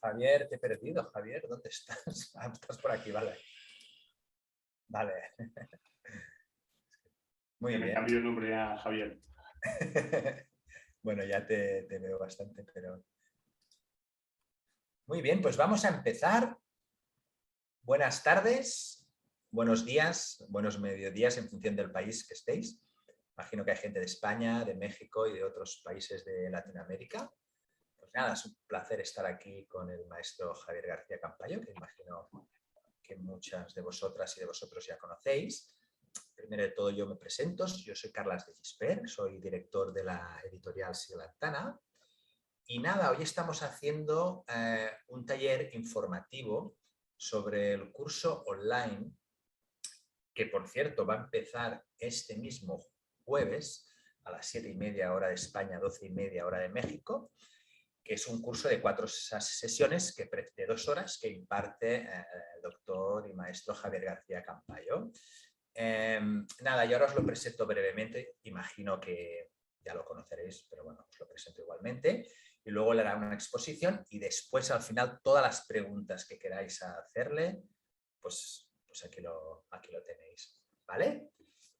Javier, te he perdido. Javier, ¿dónde estás? Ah, estás por aquí, vale. Vale. Muy Que me bien. cambió el nombre a Javier. Bueno, ya te veo bastante, pero... Muy bien, pues vamos a empezar. Buenas tardes, buenos días, buenos mediodías en función del país que estéis. Imagino que hay gente de España, de México y de otros países de Latinoamérica. Pues nada, es un placer estar aquí con el maestro Javier García Campayo, que imagino que muchas de vosotras y de vosotros ya conocéis. Primero de todo yo me presento, yo soy Carlas de Gispert, soy director de la editorial Siglantana. Y nada, hoy estamos haciendo un taller informativo sobre el curso online, que por cierto va a empezar este mismo jueves a las 7:30 hora de España, 12:30 hora de México, que es un curso de 4 sesiones de 2 horas que imparte el doctor y maestro Javier García Campayo. Nada, y ahora os lo presento brevemente, imagino que ya lo conoceréis, pero bueno, os lo presento igualmente. Y luego le hará una exposición y después al final todas las preguntas que queráis hacerle, pues aquí lo tenéis, ¿vale?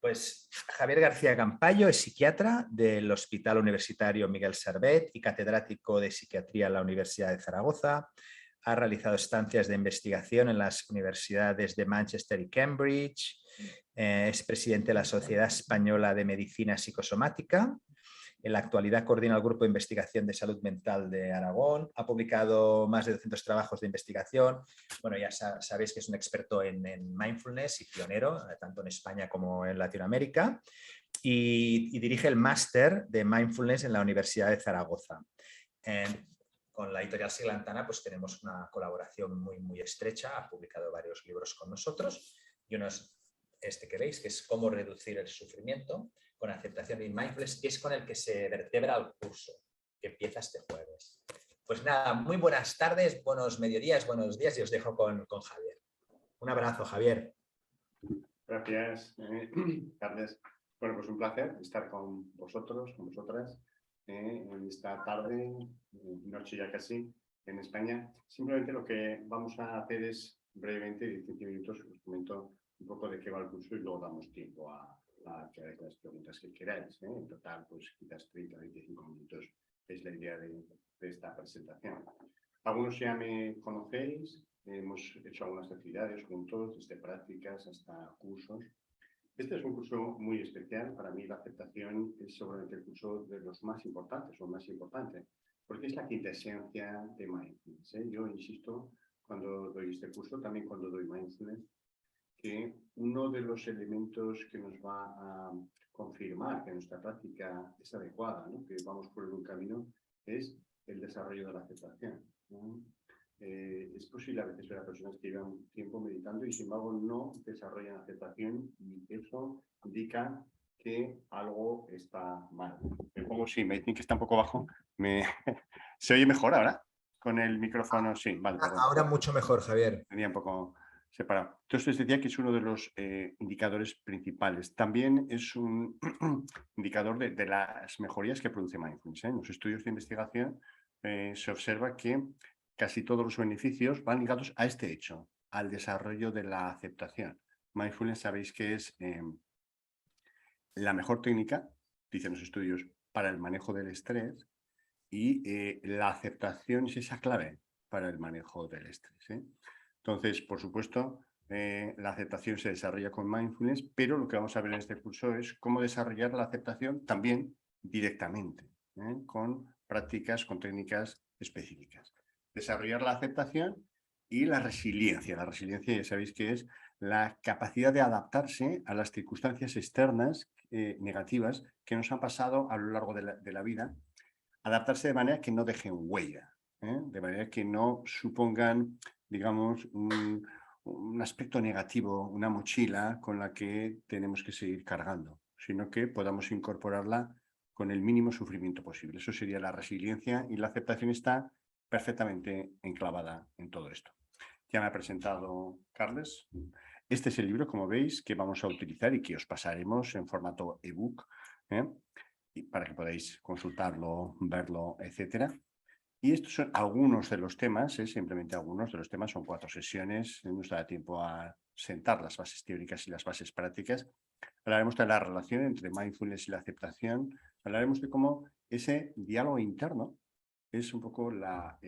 Pues Javier García Campayo es psiquiatra del Hospital Universitario Miguel Servet y catedrático de psiquiatría en la Universidad de Zaragoza. Ha realizado estancias de investigación en las universidades de Manchester y Cambridge. Es presidente de la Sociedad Española de Medicina Psicosomática. En la actualidad coordina el Grupo de Investigación de Salud Mental de Aragón. Ha publicado más de 200 trabajos de investigación. Bueno, ya sabéis que es un experto en mindfulness y pionero, tanto en España como en Latinoamérica. Y dirige el máster de mindfulness en la Universidad de Zaragoza. Con la editorial Siglantana pues tenemos una colaboración muy estrecha. Ha publicado varios libros con nosotros. Y uno es este que veis, que es Cómo reducir el sufrimiento con aceptación y mindfulness, que es con el que se vertebra el curso, que empieza este jueves. Pues nada, muy buenas tardes, buenos mediodías, buenos días y os dejo con Javier. Un abrazo, Javier. Gracias, Carles. Bueno, pues un placer estar con vosotros, con vosotras, en esta tarde, noche ya casi, en España. Simplemente lo que vamos a hacer es, brevemente, 15 minutos, os comento un poco de qué va el curso y luego damos tiempo a que hagáis las preguntas que queráis. En total, pues quizás 30-25 minutos es la idea de esta presentación. Algunos ya me conocéis, hemos hecho algunas actividades juntos, desde prácticas hasta cursos. Este es un curso muy especial. Para mí la aceptación es seguramente el curso de los más importantes, o más importante, porque es la quintesencia de mindfulness. Yo insisto, cuando doy este curso, también cuando doy mindfulness, que uno de los elementos que nos va a confirmar que nuestra práctica es adecuada, ¿no? Que vamos por un camino, es el desarrollo de la aceptación, ¿no? Es posible a veces ver a personas que llevan tiempo meditando y sin embargo no desarrollan aceptación y eso indica que algo está mal. Me pongo, sí, me dicen que está un poco bajo. ¿Se oye mejor ahora? Con el micrófono, sí, vale. Perdón. Ahora mucho mejor, Javier. Tenía un poco separado. Entonces les decía que es uno de los indicadores principales. También es un indicador de las mejorías que produce mindfulness. En los estudios de investigación se observa que casi todos los beneficios van ligados a este hecho, al desarrollo de la aceptación. Mindfulness sabéis que es la mejor técnica, dicen los estudios, para el manejo del estrés y la aceptación es esa clave para el manejo del estrés. Entonces, por supuesto, la aceptación se desarrolla con mindfulness, pero lo que vamos a ver en este curso es cómo desarrollar la aceptación también directamente, con prácticas, con técnicas específicas. Desarrollar la aceptación y la resiliencia. La resiliencia ya sabéis que es la capacidad de adaptarse a las circunstancias externas negativas que nos han pasado a lo largo de la vida, adaptarse de manera que no dejen huella, de manera que no supongan, digamos, un aspecto negativo, una mochila con la que tenemos que seguir cargando, sino que podamos incorporarla con el mínimo sufrimiento posible. Eso sería la resiliencia y la aceptación está perfectamente enclavada en todo esto. Ya me ha presentado Carles. Este es el libro, como veis, que vamos a utilizar y que os pasaremos en formato ebook, para que podáis consultarlo, verlo, etcétera. Y estos son algunos de los temas, simplemente algunos de los temas, son 4 sesiones, no nos da tiempo a sentar las bases teóricas y las bases prácticas. Hablaremos de la relación entre mindfulness y la aceptación, hablaremos de cómo ese diálogo interno es un poco la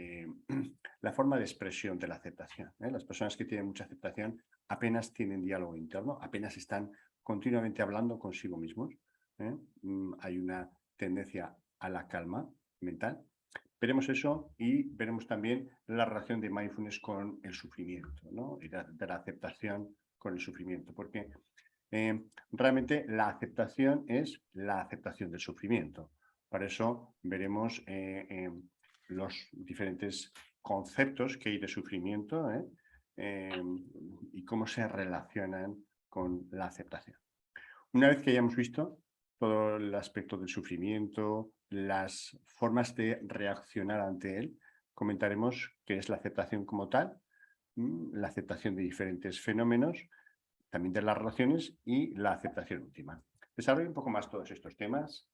forma de expresión de la aceptación. Las personas que tienen mucha aceptación apenas tienen diálogo interno, apenas están continuamente hablando consigo mismos. Hay una tendencia a la calma mental. Veremos eso y veremos también la relación de mindfulness con el sufrimiento, ¿no? Y de la aceptación con el sufrimiento, porque realmente la aceptación es la aceptación del sufrimiento. Para eso veremos los diferentes conceptos que hay de sufrimiento y cómo se relacionan con la aceptación. Una vez que hayamos visto todo el aspecto del sufrimiento, las formas de reaccionar ante él, comentaremos qué es la aceptación como tal, la aceptación de diferentes fenómenos, también de las relaciones y la aceptación última. Desarrollo un poco más todos estos temas.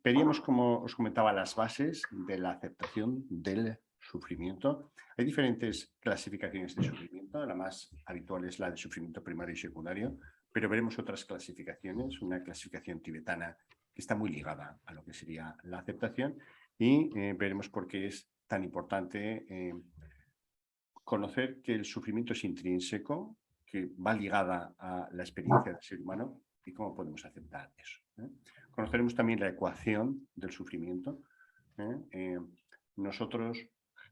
Veríamos, como os comentaba, las bases de la aceptación del sufrimiento. Hay diferentes clasificaciones de sufrimiento. La más habitual es la de sufrimiento primario y secundario, pero veremos otras clasificaciones. Una clasificación tibetana que está muy ligada a lo que sería la aceptación y veremos por qué es tan importante conocer que el sufrimiento es intrínseco, que va ligada a la experiencia del ser humano y cómo podemos aceptar eso. Conoceremos también la ecuación del sufrimiento. Nosotros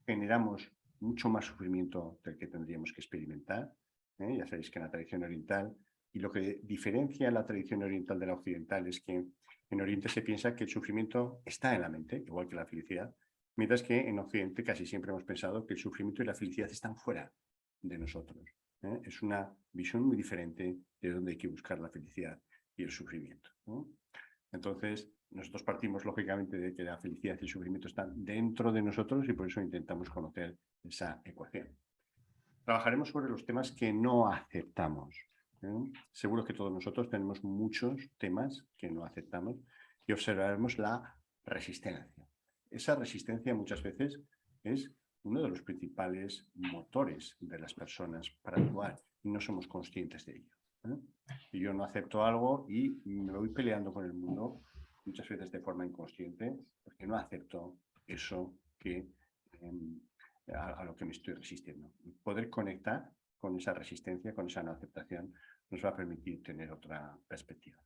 generamos mucho más sufrimiento del que tendríamos que experimentar. Ya sabéis que en la tradición oriental, y lo que diferencia la tradición oriental de la occidental es que en Oriente se piensa que el sufrimiento está en la mente, igual que la felicidad, mientras que en Occidente casi siempre hemos pensado que el sufrimiento y la felicidad están fuera de nosotros. Es una visión muy diferente de dónde hay que buscar la felicidad y el sufrimiento. Entonces, nosotros partimos lógicamente de que la felicidad y el sufrimiento están dentro de nosotros y por eso intentamos conocer esa ecuación. Trabajaremos sobre los temas que no aceptamos. Seguro que todos nosotros tenemos muchos temas que no aceptamos y observaremos la resistencia. Esa resistencia muchas veces es uno de los principales motores de las personas para actuar y no somos conscientes de ello. Y yo no acepto algo y me voy peleando con el mundo muchas veces de forma inconsciente porque no acepto eso que a lo que me estoy resistiendo. Poder conectar con esa resistencia, con esa no aceptación, nos va a permitir tener otra perspectiva.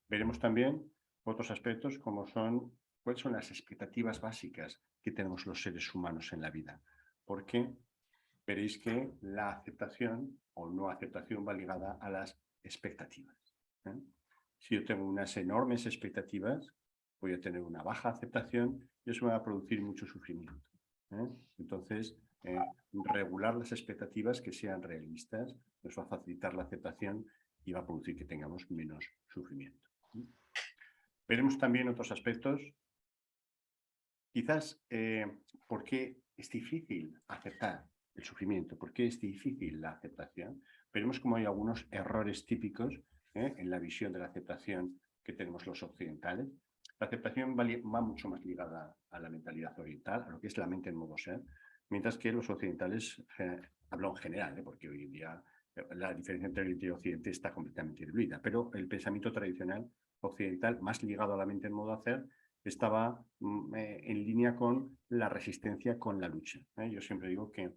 Veremos también otros aspectos como son cuáles son las expectativas básicas que tenemos los seres humanos en la vida, porque veréis que la aceptación o no aceptación va ligada a las expectativas. Si yo tengo unas enormes expectativas, voy a tener una baja aceptación y eso me va a producir mucho sufrimiento. Entonces, regular las expectativas que sean realistas nos va a facilitar la aceptación y va a producir que tengamos menos sufrimiento. Veremos también otros aspectos. Quizás por qué es difícil aceptar el sufrimiento, por qué es difícil la aceptación. Veremos cómo hay algunos errores típicos en la visión de la aceptación que tenemos los occidentales. La aceptación va mucho más ligada a la mentalidad oriental, a lo que es la mente en modo ser, mientras que los occidentales, hablo en general, porque hoy en día la diferencia entre Oriente y Occidente está completamente diluida, pero el pensamiento tradicional occidental, más ligado a la mente en modo hacer, estaba en línea con la resistencia, con la lucha. Yo siempre digo que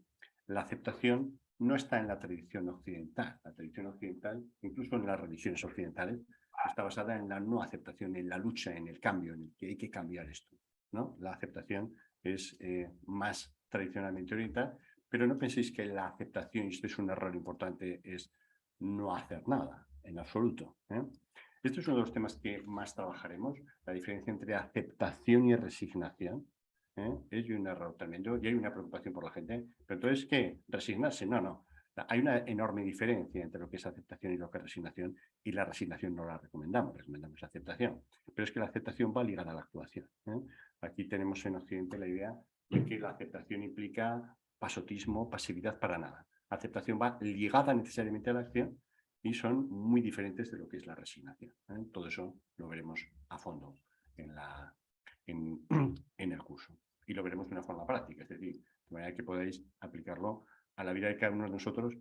la aceptación no está en la tradición occidental. La tradición occidental, incluso en las religiones occidentales, está basada en la no aceptación, en la lucha, en el cambio, en el que hay que cambiar esto, ¿no? La aceptación es más tradicionalmente oriental, pero no penséis que la aceptación, y esto es un error importante, es no hacer nada, en absoluto. Este es uno de los temas que más trabajaremos, la diferencia entre aceptación y resignación. Es un error tremendo y hay una preocupación por la gente. Pero entonces, ¿qué? ¿Resignarse? No, no. Hay una enorme diferencia entre lo que es aceptación y lo que es resignación, y la resignación no la recomendamos, recomendamos aceptación. Pero es que la aceptación va ligada a la actuación. Aquí tenemos en Occidente la idea de que la aceptación implica pasotismo, pasividad para nada. La aceptación va ligada necesariamente a la acción y son muy diferentes de lo que es la resignación. Todo eso lo veremos a fondo en el curso. y lo veremos de una forma práctica, es decir, de manera que podáis aplicarlo a la vida de cada uno de nosotros,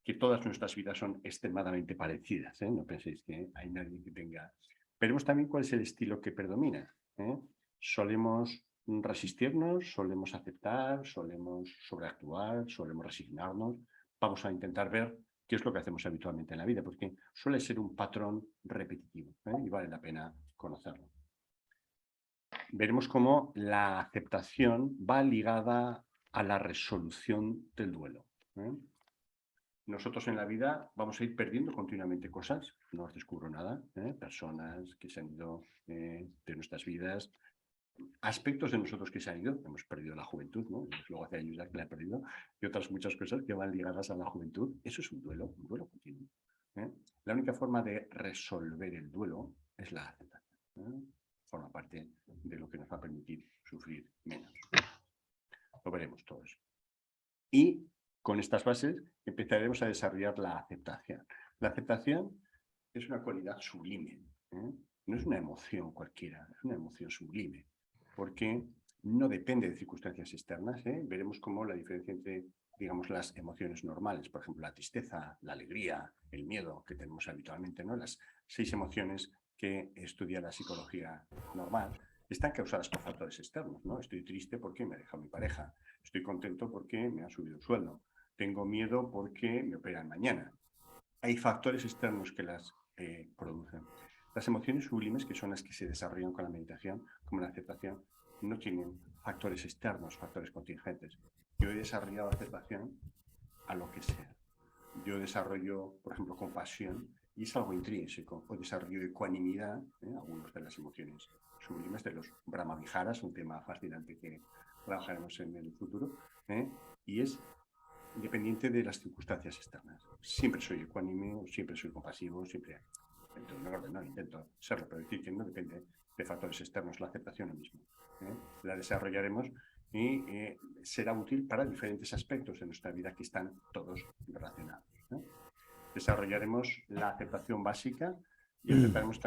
que todas nuestras vidas son extremadamente parecidas, ¿eh? No penséis que hay nadie que tenga... Veremos también cuál es el estilo que predomina, ¿eh? Solemos resistirnos, solemos aceptar, solemos sobreactuar, solemos resignarnos. Vamos a intentar ver qué es lo que hacemos habitualmente en la vida, porque suele ser un patrón repetitivo, ¿eh? Y vale la pena conocerlo. Veremos cómo la aceptación va ligada a la resolución del duelo, ¿eh? Nosotros en la vida vamos a ir perdiendo continuamente cosas, no os descubro nada, ¿eh? Personas que se han ido de nuestras vidas, aspectos de nosotros que se han ido, hemos perdido la juventud, ¿no? Luego hace años ya que la he perdido, y otras muchas cosas que van ligadas a la juventud. Eso es un duelo continuo, ¿eh? La única forma de resolver el duelo es la aceptación, ¿eh? Forma parte de lo que nos va a permitir sufrir menos. Lo veremos todos. Y con estas bases empezaremos a desarrollar la aceptación. La aceptación es una cualidad sublime, ¿eh? No es una emoción cualquiera, es una emoción sublime, porque no depende de circunstancias externas, ¿eh? Veremos cómo la diferencia entre, digamos, las emociones normales, por ejemplo, la tristeza, la alegría, el miedo que tenemos habitualmente, ¿no? Las 6 emociones que estudia la psicología normal, están causadas por factores externos, ¿no? Estoy triste porque me ha dejado mi pareja, estoy contento porque me ha subido el sueldo, tengo miedo porque me operan mañana. Hay factores externos que las producen. Las emociones sublimes, que son las que se desarrollan con la meditación, como la aceptación, no tienen factores externos, factores contingentes. Yo he desarrollado aceptación a lo que sea. Yo desarrollo, por ejemplo, compasión, y es algo intrínseco, o desarrollo ecuanimidad, algunas de las emociones sublimes, de los Brahmaviharas, un tema fascinante que trabajaremos en el futuro, y es independiente de las circunstancias externas. Siempre soy ecuánime, siempre soy compasivo, siempre intento serlo, pero decir que no depende de factores externos, la aceptación lo mismo. La desarrollaremos y será útil para diferentes aspectos de nuestra vida que están todos relacionados. Desarrollaremos la aceptación básica y desarrollaremos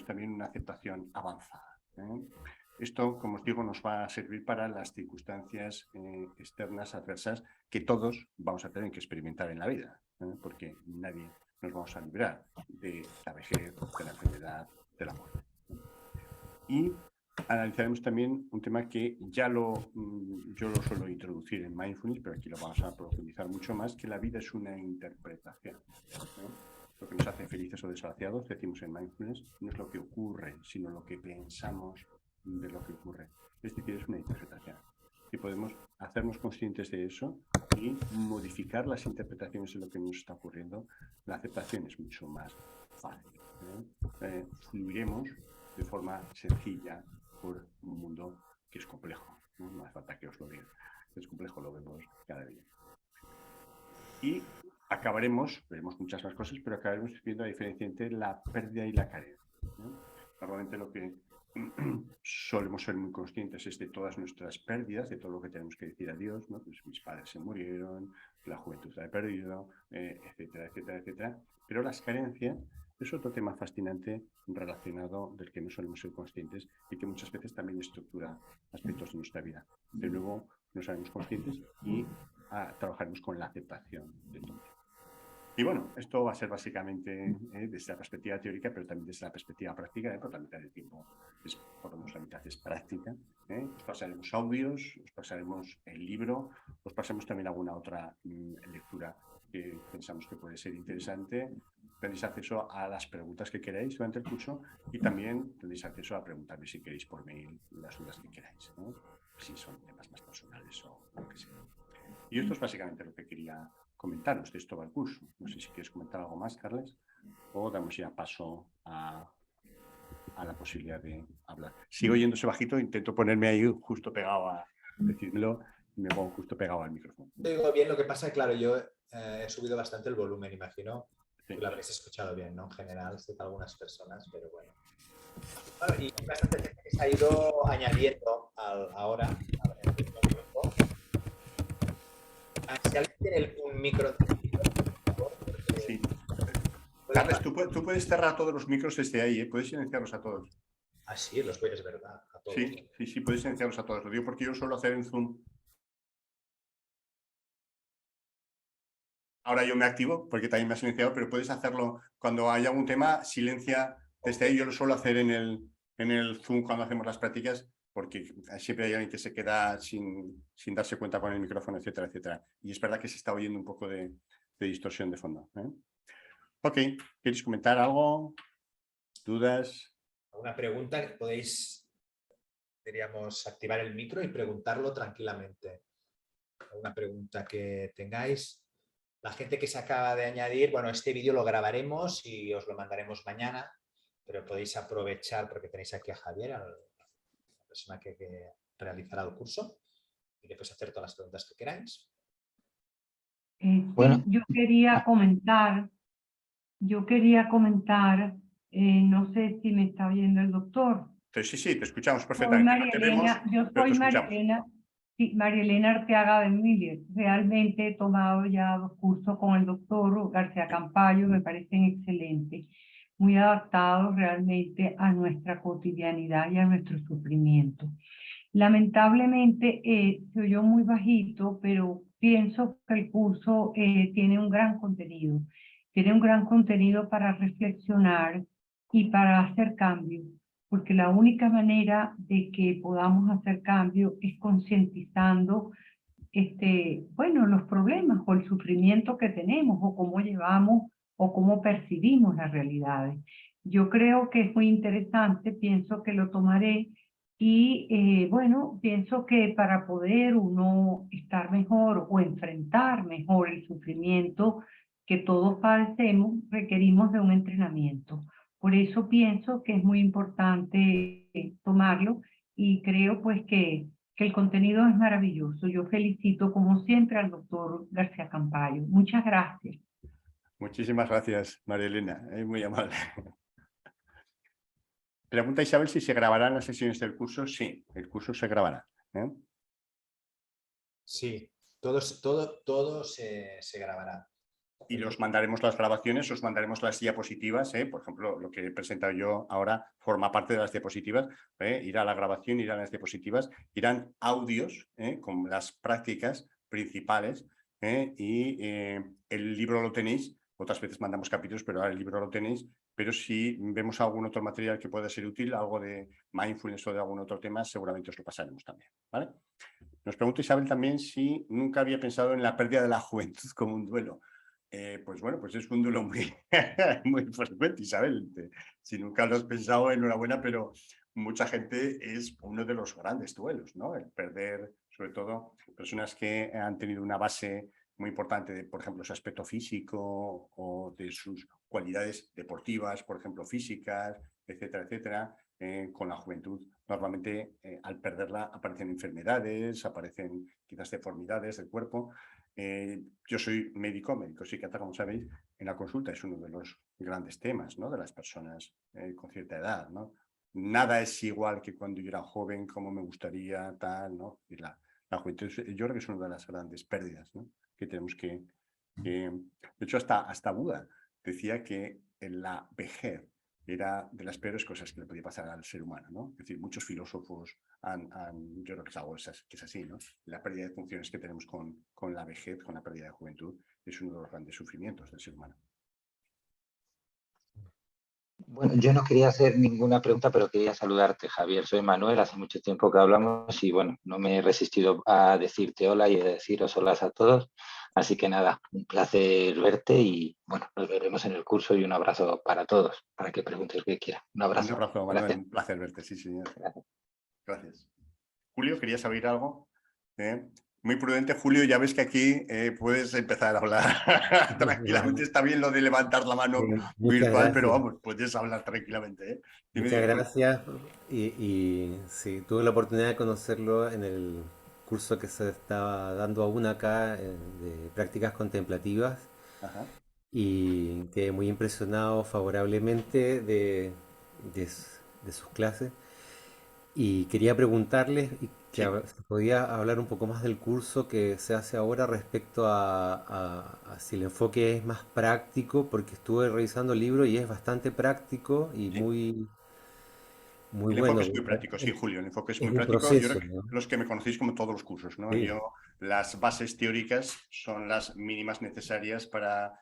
también una aceptación avanzada. Esto, como os digo, nos va a servir para las circunstancias externas adversas que todos vamos a tener que experimentar en la vida, porque nadie nos vamos a librar de la vejez, de la enfermedad, de la muerte. Y analizaremos también un tema que yo lo suelo introducir en Mindfulness, pero aquí lo vamos a profundizar mucho más, que la vida es una interpretación. Lo que nos hace felices o desgraciados, decimos en Mindfulness, no es lo que ocurre, sino lo que pensamos de lo que ocurre. Es decir, es una interpretación. Y podemos hacernos conscientes de eso y modificar las interpretaciones de lo que nos está ocurriendo. La aceptación es mucho más fácil. Fluiremos de forma sencilla por un mundo que es complejo. No hace falta que os lo diga. Es complejo, lo vemos cada día. Y veremos muchas más cosas, pero acabaremos viendo la diferencia entre la pérdida y la carencia. Normalmente lo que solemos ser muy conscientes es de todas nuestras pérdidas, de todo lo que tenemos que decir adiós, ¿no? Pues mis padres se murieron, la juventud la he perdido, etcétera, etcétera, etcétera. Pero las carencias es otro tema fascinante relacionado del que no solemos ser conscientes y que muchas veces también estructura aspectos de nuestra vida. De nuevo, no seremos conscientes y trabajaremos con la aceptación de todo. Y bueno, esto va a ser básicamente desde la perspectiva teórica, pero también desde la perspectiva práctica, por la mitad del tiempo, por lo menos la mitad es práctica. Os pasaremos audios, os pasaremos el libro, os pasaremos también alguna otra lectura que pensamos que puede ser interesante. Tendréis acceso a las preguntas que queráis durante el curso y también tendréis acceso a preguntarme si queréis por mail las dudas que queráis, ¿no? Si son temas más personales o lo que sea. Y esto es básicamente lo que quería comentaros. De esto va el curso. No sé si quieres comentar algo más, Carles, o damos ya paso a la posibilidad de hablar. Sigo oyéndose bajito, intento ponerme ahí justo pegado a decírmelo y me pongo justo pegado al micrófono. Digo bien, lo que pasa es, claro, yo he subido bastante el volumen, imagino. Sí. Lo habréis escuchado bien, ¿no? En general, excepto algunas personas, pero bueno. Bueno, y hay bastante gente que se ha ido añadiendo ahora. A ver, si alguien tiene un micro... Sí. Carles, tú puedes cerrar todos los micros desde ahí, puedes silenciarlos a todos. Ah, sí, es verdad, a todos. Sí, sí, sí, puedes silenciarlos a todos. Lo digo porque yo suelo hacer en Zoom. Ahora yo me activo porque también me ha silenciado, pero puedes hacerlo cuando haya algún tema, silencia desde ahí. Yo lo suelo hacer en el Zoom cuando hacemos las prácticas, porque siempre hay alguien que se queda sin darse cuenta con el micrófono, etcétera, etcétera. Y es verdad que se está oyendo un poco de distorsión de fondo. Ok, ¿queréis comentar algo? ¿Dudas? Una pregunta que podéis, diríamos, activar el micro y preguntarlo tranquilamente. Una pregunta que tengáis. La gente que se acaba de añadir, bueno, este vídeo lo grabaremos y os lo mandaremos mañana, pero podéis aprovechar porque tenéis aquí a Javier, a la persona que realizará el curso, y después hacer todas las preguntas que queráis. Bueno, Sí, yo quería comentar, no sé si me está oyendo el doctor. Sí, sí, te escuchamos Soy perfectamente. No María te vemos, Elena, yo pero te soy María escuchamos. Elena, sí, María Elena Arteaga de Miller. Realmente he tomado ya 2 cursos con el doctor García Sí. Campayo, me parecen excelentes, muy adaptados realmente a nuestra cotidianidad y a nuestro sufrimiento. Lamentablemente se oyó muy bajito, pero pienso que el curso tiene un gran contenido. Tiene un gran contenido para reflexionar y para hacer cambios, porque la única manera de que podamos hacer cambio es concientizando bueno, los problemas o el sufrimiento que tenemos o cómo llevamos o cómo percibimos las realidades. Yo creo que es muy interesante, pienso que lo tomaré y bueno, pienso que para poder uno estar mejor o enfrentar mejor el sufrimiento que todos padecemos, requerimos de un entrenamiento. Por eso pienso que es muy importante tomarlo y creo pues que el contenido es maravilloso. Yo felicito como siempre al doctor García Campayo. Muchas gracias. Muchísimas gracias, María Elena. Muy amable. Pregunta Isabel si se grabarán las sesiones del curso. Sí, el curso se grabará. Sí, todo se grabará. Y los mandaremos las grabaciones, os mandaremos las diapositivas. Por ejemplo, lo que he presentado yo ahora forma parte de las diapositivas. Irá a la grabación, irán las diapositivas, irán audios con las prácticas principales. Y el libro lo tenéis. Otras veces mandamos capítulos, pero ahora el libro lo tenéis. Pero si vemos algún otro material que pueda ser útil, algo de mindfulness o de algún otro tema, seguramente os lo pasaremos también. ¿Vale? Nos pregunta Isabel también si nunca había pensado en la pérdida de la juventud como un duelo. Pues bueno, pues es un duelo muy, muy frecuente, Isabel. Si nunca lo has pensado, enhorabuena, pero mucha gente es uno de los grandes duelos, ¿no? El perder, sobre todo, personas que han tenido una base muy importante de, por ejemplo, su aspecto físico o de sus cualidades deportivas, por ejemplo, físicas, etcétera, etcétera. Con la juventud, normalmente al perderla aparecen enfermedades, aparecen quizás deformidades del cuerpo. Yo soy médico psiquiatra, como sabéis, en la consulta es uno de los grandes temas, ¿no? De las personas con cierta edad, ¿no? Nada es igual que cuando yo era joven, como me gustaría, tal, ¿no? Y la juventud, yo creo que es una de las grandes pérdidas, ¿no? Que tenemos de hecho, hasta Buda decía que en la vejez era de las peores cosas que le podía pasar al ser humano, ¿no? Es decir, muchos filósofos yo creo que es algo que es así, ¿no? La pérdida de funciones que tenemos con la vejez, con la pérdida de juventud, es uno de los grandes sufrimientos del ser humano. bueno, yo no quería hacer ninguna pregunta, pero quería saludarte, Javier. Soy Manuel, hace mucho tiempo que hablamos y bueno, no me he resistido a decirte hola y a deciros hola a todos. Así que nada, un placer verte y bueno, nos veremos en el curso y un abrazo para todos, para que preguntes lo que quieran. Un Un abrazo. abrazo, Manuel, Gracias. un placer verte, sí, señor. Gracias. Gracias. Julio, ¿querías oír algo? Muy prudente, Julio, ya ves que aquí puedes empezar a hablar tranquilamente. Está bien lo de levantar la mano Muchas virtual, pero gracias. vamos, puedes hablar tranquilamente. Dime, Muchas dime, Julio. gracias. Y sí, tuve la oportunidad de conocerlo en el curso que se estaba dando aún acá de prácticas contemplativas Ajá. y quedé muy impresionado favorablemente de sus clases. Y quería preguntarles Sí, si podía hablar un poco más del curso que se hace ahora respecto a si el enfoque es más práctico, porque estuve revisando el libro y es bastante práctico y sí. muy El enfoque bueno. es muy práctico, sí, Julio, el enfoque es Es muy un práctico. Yo proceso, creo que ¿no? los que me conocéis como todos los cursos, ¿no? Sí, Las bases teóricas son las mínimas necesarias para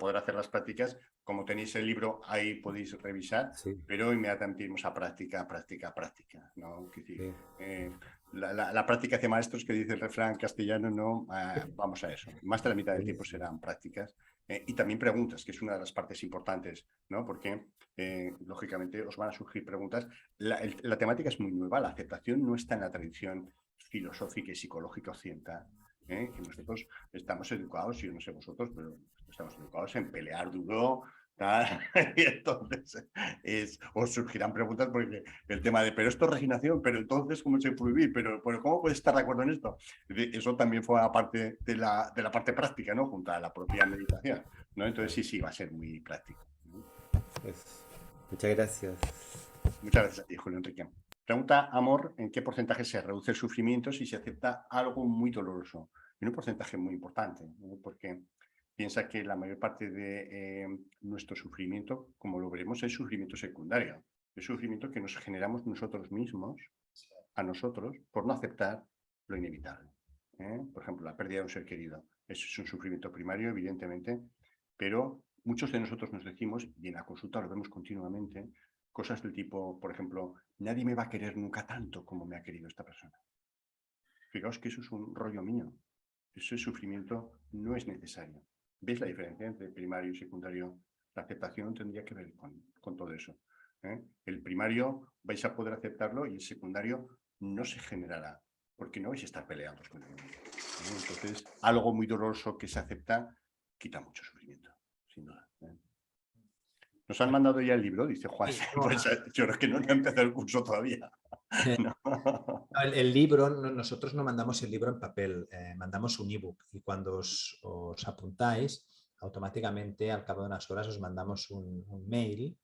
poder hacer las prácticas. Como tenéis el libro, ahí podéis revisar, sí, pero inmediatamente iremos a práctica, práctica, práctica, ¿no? Es decir, sí. la práctica hace maestros, que dice el refrán castellano, ¿no? Vamos a eso. Más de la mitad del tiempo Buenísimo. serán prácticas. Y también preguntas, que es una de las partes importantes, ¿no? Porque, lógicamente, os van a surgir preguntas. La temática es muy nueva, la aceptación no está en la tradición filosófica y psicológica occidental, que nosotros estamos educados, yo no sé vosotros, pero estamos educados en pelear duro, tal, y entonces os surgirán preguntas porque el tema de, pero esto es resignación, pero entonces, ¿cómo se puede vivir? Pero ¿cómo puedes estar de acuerdo en esto? Eso también fue parte de la parte práctica, ¿no? Junto a la propia meditación, ¿no? Entonces sí, va a ser muy práctico, ¿no? Eso. Muchas gracias. Muchas gracias a ti, Julio Enrique. Pregunta Amor, ¿en qué porcentaje se reduce el sufrimiento si se acepta algo muy doloroso? En un porcentaje muy importante, ¿no? Porque piensa que la mayor parte de nuestro sufrimiento, como lo veremos, es sufrimiento secundario. Es sufrimiento que nos generamos nosotros mismos, a nosotros, por no aceptar lo inevitable. Por ejemplo, la pérdida de un ser querido. Eso es un sufrimiento primario, evidentemente, pero muchos de nosotros nos decimos, y en la consulta lo vemos continuamente, cosas del tipo, por ejemplo, nadie me va a querer nunca tanto como me ha querido esta persona. Fijaos que eso es un rollo mío. Ese sufrimiento no es necesario. ¿Veis la diferencia entre primario y secundario? La aceptación tendría que ver con todo eso. El primario vais a poder aceptarlo y el secundario no se generará, porque no vais a estar peleando con el mundo. Entonces, algo muy doloroso que se acepta quita mucho sufrimiento, sin duda. Nos han mandado ya el libro, dice Juan. Sí, no, Pues yo creo que no he empezado el curso todavía. No. el libro, nosotros no mandamos el libro en papel, mandamos un ebook y cuando os apuntáis, automáticamente al cabo de unas horas os mandamos un mail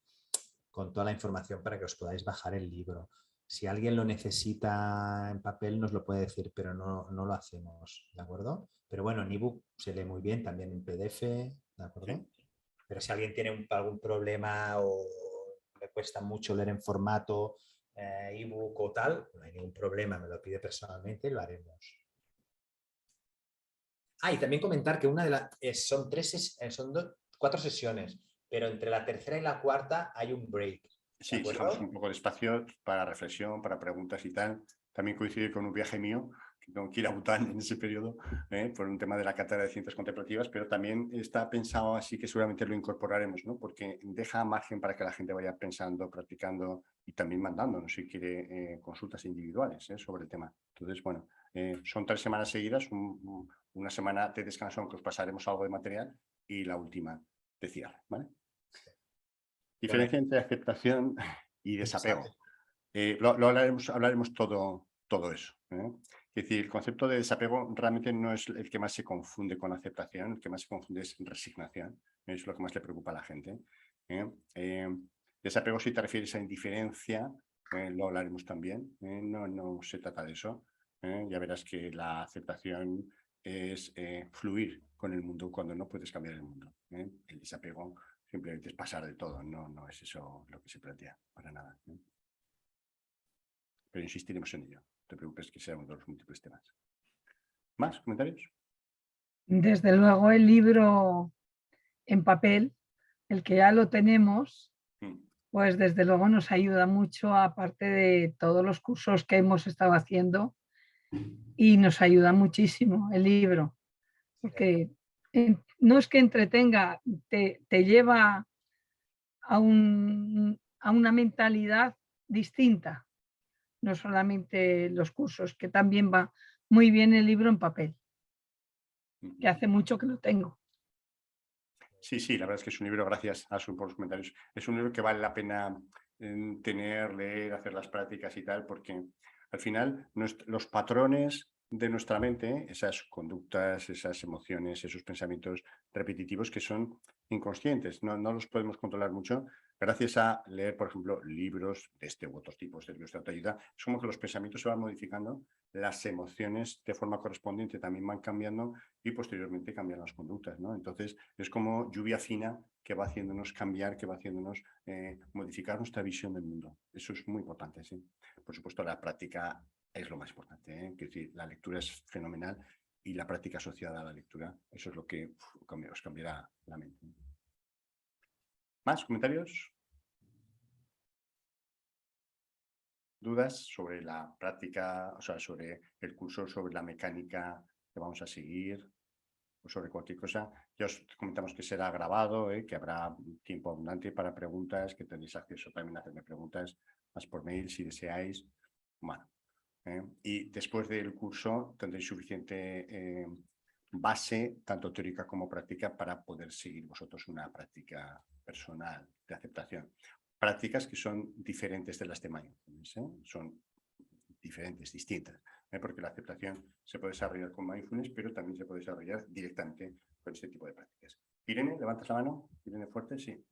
con toda la información para que os podáis bajar el libro. Si alguien lo necesita en papel nos lo puede decir, pero no lo hacemos, ¿de acuerdo? Pero bueno, en ebook se lee muy bien, también en PDF, ¿de acuerdo? Sí. Pero si alguien tiene algún problema o le cuesta mucho leer en formato ebook o tal, no hay ningún problema, me lo pide personalmente y lo haremos. Ah, y también comentar que una de las son 4 sesiones, pero entre la tercera y la cuarta hay un break. ¿De Sí, dejamos acuerdo? un poco de espacio para reflexión, para preguntas y tal. También coincide con un viaje mío, que tengo que ir a Bután en ese periodo, por un tema de la cátedra de ciencias contemplativas, pero también está pensado así que seguramente lo incorporaremos, ¿no? Porque deja margen para que la gente vaya pensando, practicando y también mandándonos si quiere consultas individuales sobre el tema. Entonces, bueno, son 3 semanas seguidas, una semana de descanso en que os pasaremos algo de material y la última de cierre, ¿vale? Diferencia entre aceptación y desapego. Lo hablaremos todo eso. Es decir, el concepto de desapego realmente no es el que más se confunde con aceptación, el que más se confunde es resignación, es lo que más le preocupa a la gente. Desapego, si te refieres a indiferencia, lo hablaremos también, no se trata de eso. Ya verás que la aceptación es fluir con el mundo cuando no puedes cambiar el mundo. El desapego simplemente es pasar de todo, no es eso lo que se plantea, para nada. Pero insistiremos en ello. No te preocupes que sea uno de los múltiples temas. ¿Más comentarios? Desde luego el libro en papel, el que ya lo tenemos, pues desde luego nos ayuda mucho, aparte de todos los cursos que hemos estado haciendo, y nos ayuda muchísimo el libro, porque no es que entretenga, te lleva a una mentalidad distinta, no solamente los cursos, que también va muy bien el libro en papel, que hace mucho que lo tengo. Sí, la verdad es que es un libro, gracias a por los comentarios, es un libro que vale la pena tener, leer, hacer las prácticas y tal, porque al final los patrones de nuestra mente esas conductas, esas emociones, esos pensamientos repetitivos que son inconscientes, no los podemos controlar mucho. Gracias a leer, por ejemplo, libros de este u otros tipos de libros de autoayuda, es como que los pensamientos se van modificando, las emociones de forma correspondiente también van cambiando y posteriormente cambian las conductas, ¿no? Entonces, es como lluvia fina que va haciéndonos cambiar, que va haciéndonos modificar nuestra visión del mundo. Eso es muy importante, sí. Por supuesto, la práctica es lo más importante, ¿eh? Es decir, la lectura es fenomenal y la práctica asociada a la lectura, eso es lo que os cambiará la mente. ¿Más comentarios? ¿Dudas sobre la práctica, o sea, sobre el curso, sobre la mecánica que vamos a seguir o sobre cualquier cosa? Ya os comentamos que será grabado, que habrá tiempo abundante para preguntas, que tendréis acceso también a hacerme preguntas más por mail si deseáis. Bueno, y después del curso tendréis suficiente base, tanto teórica como práctica, para poder seguir vosotros una práctica personal de aceptación. Prácticas que son diferentes de las de mindfulness, son diferentes, distintas, porque la aceptación se puede desarrollar con mindfulness, pero también se puede desarrollar directamente con este tipo de prácticas. Irene, ¿levantas la mano? Irene Fuerte, sí.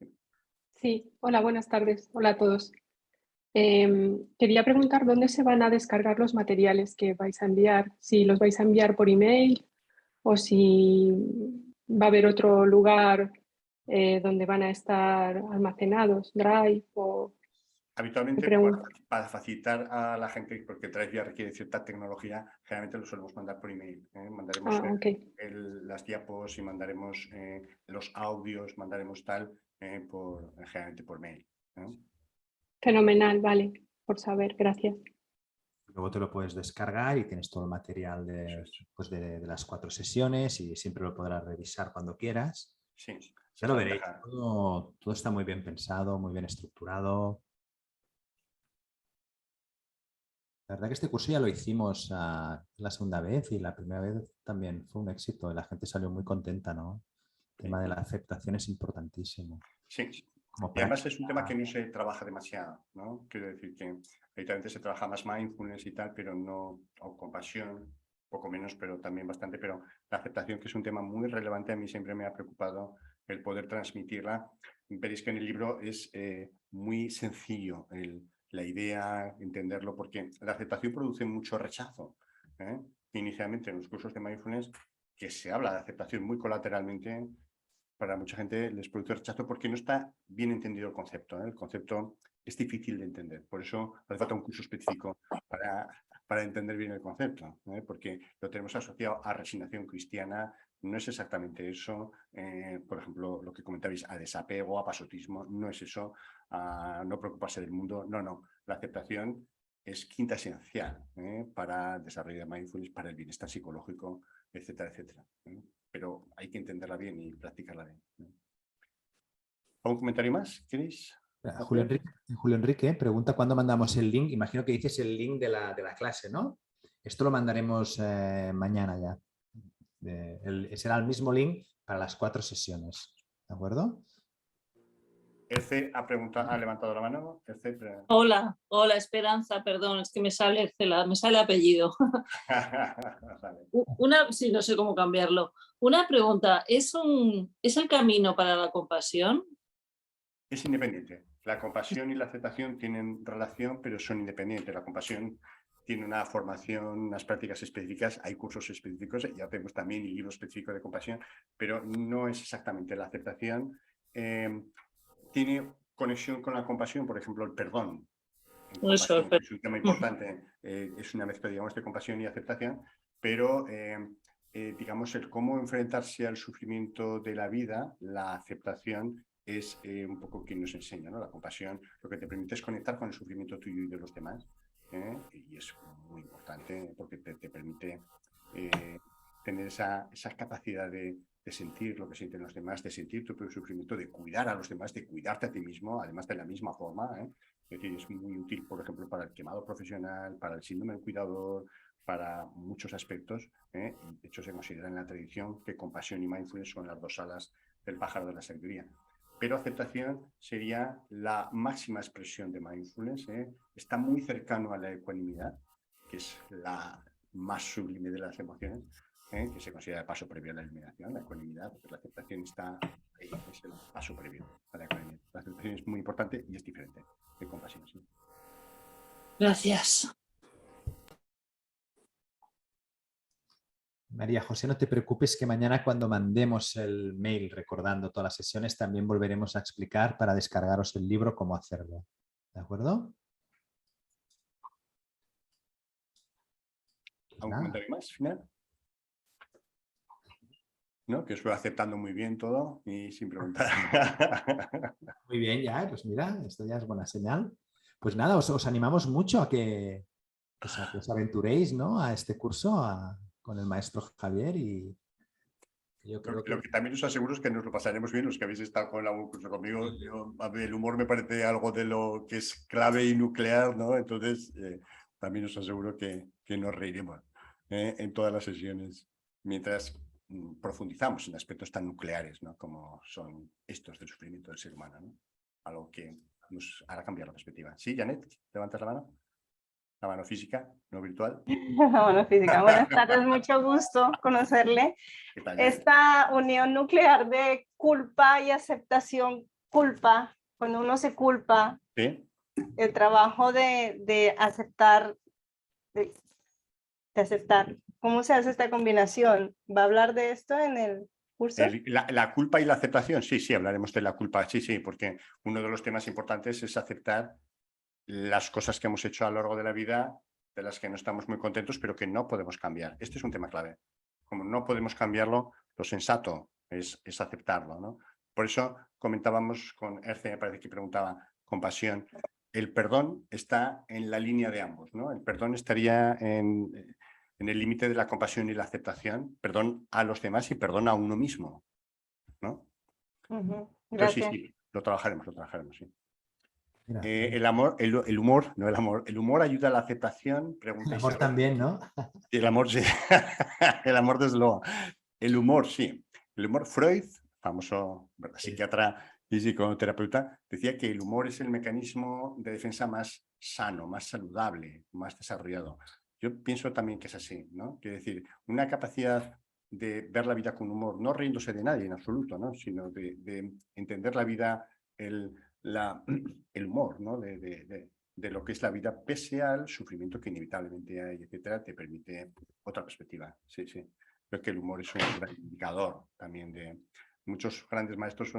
Sí, hola, buenas tardes. Hola a todos. Quería preguntar dónde se van a descargar los materiales que vais a enviar, si los vais a enviar por email o si va a haber otro lugar donde van a estar almacenados, Drive o... Habitualmente, para facilitar a la gente, porque Drive ya requiere cierta tecnología, generalmente lo solemos mandar por email. Mandaremos las diapos y mandaremos los audios, mandaremos tal, generalmente por mail. Fenomenal, vale, por saber, gracias. Luego te lo puedes descargar y tienes todo el material de las 4 sesiones y siempre lo podrás revisar cuando quieras. Sí, ya lo veréis. Todo está muy bien pensado, muy bien estructurado. La verdad que este curso ya lo hicimos la segunda vez y la primera vez también fue un éxito. La gente salió muy contenta, ¿no? El tema de la aceptación es importantísimo. Sí, y además es un tema que no se trabaja demasiado, ¿no? Quiero decir que habitualmente se trabaja más mindfulness y tal, pero no, o compasión, poco menos, pero también bastante, pero la aceptación, que es un tema muy relevante, a mí siempre me ha preocupado el poder transmitirla. Veréis que en el libro es muy sencillo la idea, entenderlo, porque la aceptación produce mucho rechazo. Inicialmente en los cursos de mindfulness, que se habla de aceptación muy colateralmente, para mucha gente les produce rechazo porque no está bien entendido el concepto. El concepto es difícil de entender. Por eso hace falta un curso específico para entender bien el concepto, porque lo tenemos asociado a resignación cristiana. No es exactamente eso. Por ejemplo, lo que comentabais, a desapego, a pasotismo, no es eso. A no preocuparse del mundo. No. La aceptación es quinta esencial para el desarrollo de mindfulness, para el bienestar psicológico, etcétera, etcétera. Pero hay que entenderla bien y practicarla bien. ¿Algún comentario más? ¿Queréis? Julio Enrique pregunta cuándo mandamos el link. Imagino que dices el link de la clase, ¿no? Esto lo mandaremos mañana ya. Será el mismo link para las 4 sesiones. ¿De acuerdo? Elce ha levantado la mano. Hola, Esperanza, perdón, es que me sale apellido. Sí, no sé cómo cambiarlo. Una pregunta, ¿es el camino para la compasión? Es independiente. La compasión y la aceptación tienen relación, pero son independientes. La compasión tiene una formación, unas prácticas específicas, hay cursos específicos, ya tenemos también el libro específico de compasión, pero no es exactamente la aceptación. Tiene conexión con la compasión, por ejemplo, el perdón. Es un tema importante, es una mezcla, digamos, de compasión y aceptación, pero digamos, el cómo enfrentarse al sufrimiento de la vida, la aceptación es un poco quien nos enseña, ¿no? La compasión lo que te permite es conectar con el sufrimiento tuyo y de los demás, y es muy importante porque te permite tener esa capacidad de sentir lo que sienten los demás, de sentir tu propio sufrimiento, de cuidar a los demás, de cuidarte a ti mismo, además de la misma forma. Es decir, es muy útil, por ejemplo, para el quemado profesional, para el síndrome del cuidador, para muchos aspectos. De hecho, se considera en la tradición que compasión y mindfulness son las 2 alas del pájaro de la sabiduría. Pero aceptación sería la máxima expresión de mindfulness. Está muy cercano a la ecuanimidad, que es más sublime de las emociones, que se considera el paso previo a la eliminación, la ecuanimidad. Pues la aceptación está ahí, es el paso previo a la ecuanimidad. La aceptación es muy importante y es diferente de compasión. ¿Sí? Gracias. María José, no te preocupes que mañana cuando mandemos el mail recordando todas las sesiones también volveremos a explicar para descargaros el libro cómo hacerlo. ¿De acuerdo? ¿Algún comentario más final? ¿No? Que os voy aceptando muy bien todo y sin preguntar. Muy bien, ya, pues mira, esto ya es buena señal. Pues nada, os animamos mucho a que os aventuréis, ¿no? A este curso con el maestro Javier y yo creo Lo que también os aseguro es que nos lo pasaremos bien los que habéis estado con algún curso conmigo. El humor me parece algo de lo que es clave y nuclear, ¿no? Entonces, también os aseguro que nos reiremos en todas las sesiones mientras profundizamos en aspectos tan nucleares, ¿no? Como son estos del sufrimiento del ser humano, ¿no? Algo que nos hará cambiar la perspectiva. ¿Sí, Janet? ¿Levantas la mano? La mano física, no virtual. La mano física. Buenas tardes, mucho gusto conocerle. ¿Qué tal, Esta unión nuclear de culpa y aceptación, culpa, cuando uno se culpa, ¿sí? El trabajo de aceptar, de aceptar. ¿Cómo se hace esta combinación? ¿Va a hablar de esto en el curso? La culpa y la aceptación, sí, hablaremos de la culpa, sí, porque uno de los temas importantes es aceptar las cosas que hemos hecho a lo largo de la vida, de las que no estamos muy contentos, pero que no podemos cambiar. Este es un tema clave. Como no podemos cambiarlo, lo sensato es aceptarlo, ¿no? Por eso comentábamos con Erce, me parece que preguntaba, compasión. El perdón está en la línea de ambos, ¿no? El perdón estaría en el límite de la compasión y la aceptación, perdón a los demás y perdón a uno mismo, ¿no? Gracias. Entonces, sí, lo trabajaremos, sí. Mira, El humor ayuda a la aceptación. Pregunta el amor Isabel. también, ¿no? El amor, sí. El amor, desde luego. El humor, sí. El humor, Freud, famoso psiquiatra y psicoterapeuta, decía que el humor es el mecanismo de defensa más sano, más saludable, más desarrollado. Yo pienso también que es así, ¿no? Quiere decir, una capacidad de ver la vida con humor, no riéndose de nadie en absoluto, ¿no? Sino de entender la vida, el humor, ¿no? De lo que es la vida pese al sufrimiento que inevitablemente hay, etcétera, te permite otra perspectiva. Sí. Creo que el humor es un gran indicador también de... Muchos grandes maestros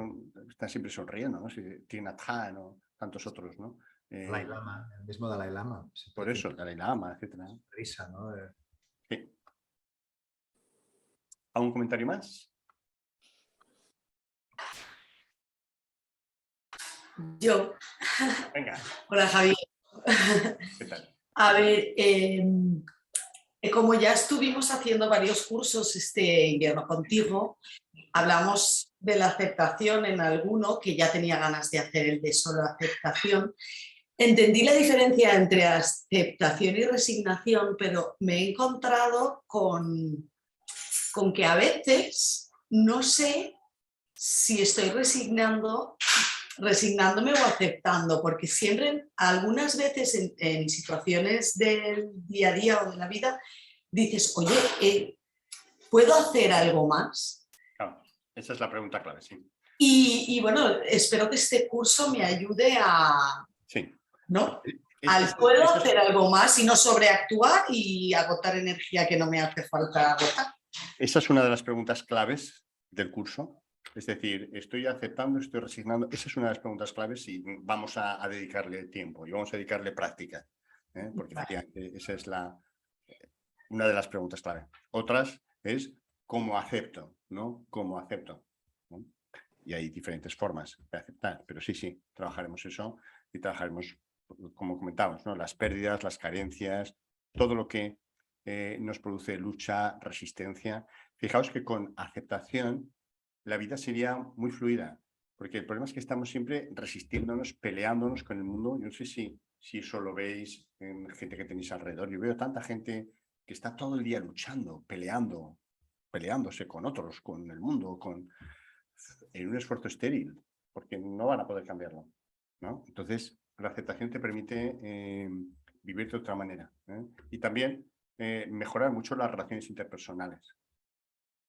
están siempre sonriendo, ¿no? Thich Nhat Hanh o tantos otros, ¿no? Dalai Lama, el mismo Dalai Lama. Por eso, Dalai Lama, etcétera. Risa, ¿no? Sí. ¿Algún comentario más? Yo. Venga. Hola, Javier. ¿Qué tal? A ver, como ya estuvimos haciendo varios cursos este invierno contigo, hablamos de la aceptación en alguno, que ya tenía ganas de hacer el de solo aceptación. Entendí la diferencia entre aceptación y resignación, pero me he encontrado con que a veces no sé si estoy resignándome o aceptando, porque siempre, algunas veces en situaciones del día a día o de la vida, dices, oye, ¿puedo hacer algo más? Claro, esa es la pregunta clave, sí. Y bueno, espero que este curso me ayude a... Sí. ¿No? ¿Puedo hacer algo más y no sobreactuar y agotar energía que no me hace falta agotar? Esa es una de las preguntas claves del curso. Es decir, estoy aceptando, estoy resignando. Esa es una de las preguntas claves y vamos a dedicarle tiempo y vamos a dedicarle práctica. Porque efectivamente esa es una de las preguntas clave. Otras es cómo acepto, ¿no? ¿Cómo acepto? ¿no? Y hay diferentes formas de aceptar. Pero sí, trabajaremos eso y trabajaremos, como comentábamos, ¿no? Las pérdidas, las carencias, todo lo que nos produce lucha, resistencia. Fijaos que con aceptación la vida sería muy fluida, porque el problema es que estamos siempre resistiéndonos, peleándonos con el mundo. Yo no sé si eso lo veis en gente que tenéis alrededor. Yo veo tanta gente que está todo el día luchando, peleándose con otros, con el mundo, en un esfuerzo estéril, porque no van a poder cambiarlo, ¿no? Entonces, la aceptación te permite vivir de otra manera. Y también mejorar mucho las relaciones interpersonales.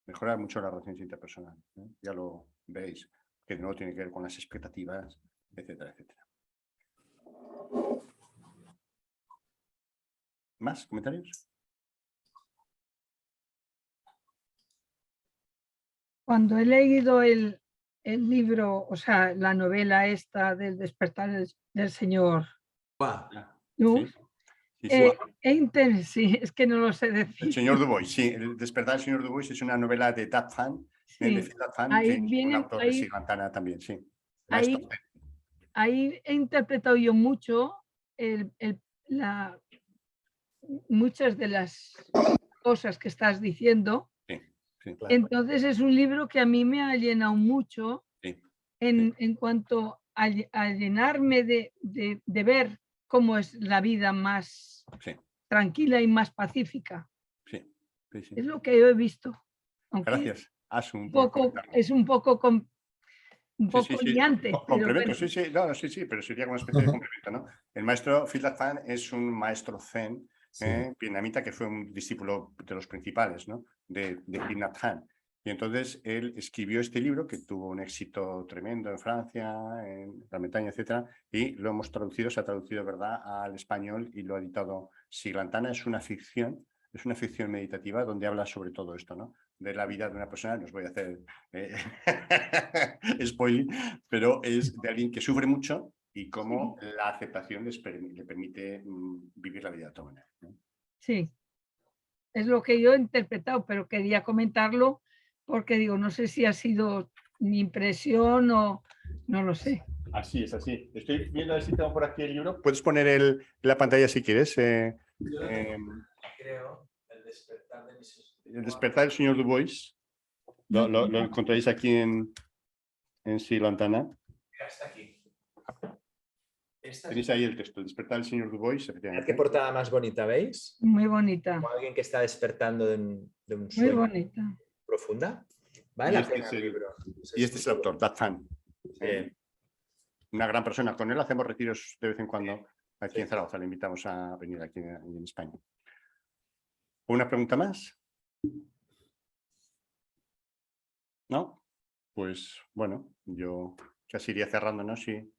Mejorar mucho las relaciones interpersonales. Ya lo veis, que de nuevo tiene que ver con las expectativas, etcétera, etcétera. ¿Más comentarios? Cuando he leído el libro, o sea, la novela esta del despertar del señor Luz, sí, es que no lo sé decir. El señor Dubois, sí, el despertar del señor Dubois es una novela de Thap Fan, de Philip Fan, ahí que es un vienen, autor de Siglantana también, sí. Ahí he interpretado yo mucho muchas de las cosas que estás diciendo. Sí, claro. Entonces es un libro que a mí me ha llenado mucho en cuanto a llenarme de ver cómo es la vida más tranquila y más pacífica. Es lo que yo he visto. Gracias, Asun, es un poco liante. Complemento, bueno. sí, pero sería como una especie de complemento, ¿no? El maestro Philip Fan es un maestro zen vietnamita que fue un discípulo de los principales, ¿no? de Thich Nhat Hanh. Y entonces él escribió este libro que tuvo un éxito tremendo en Francia, en Gran Bretaña, etcétera, y lo hemos traducido, se ha traducido, ¿verdad?, al español y lo ha editado Siglantana. Es una ficción meditativa donde habla sobre todo esto, ¿no? De la vida de una persona, no os voy a hacer spoiler, pero es de alguien que sufre mucho y cómo la aceptación le permite vivir la vida de otra manera, ¿no? Sí, es lo que yo he interpretado, pero quería comentarlo porque digo, no sé si ha sido mi impresión o no lo sé. Así es, así. Estoy viendo a ver si tengo por aquí el libro. Puedes poner la pantalla si quieres. Creo el despertar del señor Dubois. Lo encontráis aquí en Siglantana. Está aquí. Tenéis ahí el texto, el despertar del señor Dubois. Mirad qué portada más bonita, ¿veis? Muy bonita. Como alguien que está despertando de un Muy sueño bonita. profunda. Vale la pena el libro. Y este es el autor, Thap Fan. Una gran persona. Con él hacemos retiros de vez en cuando aquí en Zaragoza. Le invitamos a venir aquí en España. ¿Una pregunta más? ¿No? Pues bueno, yo casi iría cerrando, ¿no? Si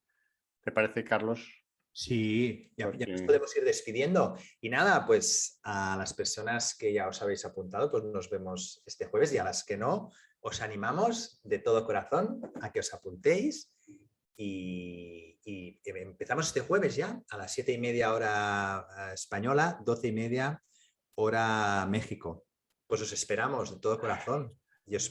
te parece, Carlos. Sí, ya nos podemos ir despidiendo. Y nada, pues a las personas que ya os habéis apuntado, pues nos vemos este jueves, y a las que no, os animamos de todo corazón a que os apuntéis y empezamos este jueves ya a las 7:30 hora española, 12:30 hora México. Pues os esperamos de todo corazón.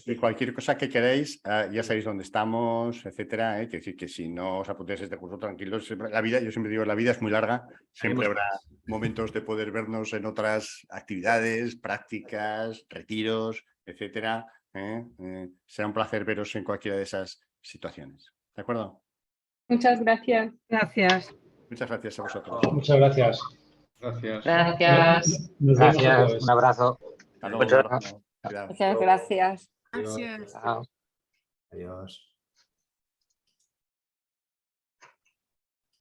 Y cualquier cosa que queráis, ya sabéis dónde estamos, etcétera. Que decir que si no os apuntéis a este curso, tranquilos. La vida, yo siempre digo, la vida es muy larga. Siempre habrá momentos de poder vernos en otras actividades, prácticas, retiros, etcétera. Será un placer veros en cualquiera de esas situaciones. ¿De acuerdo? Muchas gracias. Gracias. Muchas gracias a vosotros. Muchas gracias. Gracias. Gracias. Nos vemos el Gracias. jueves. Un abrazo. Hasta luego. Muchas Cuidado. Muchas gracias. Chao. Adiós.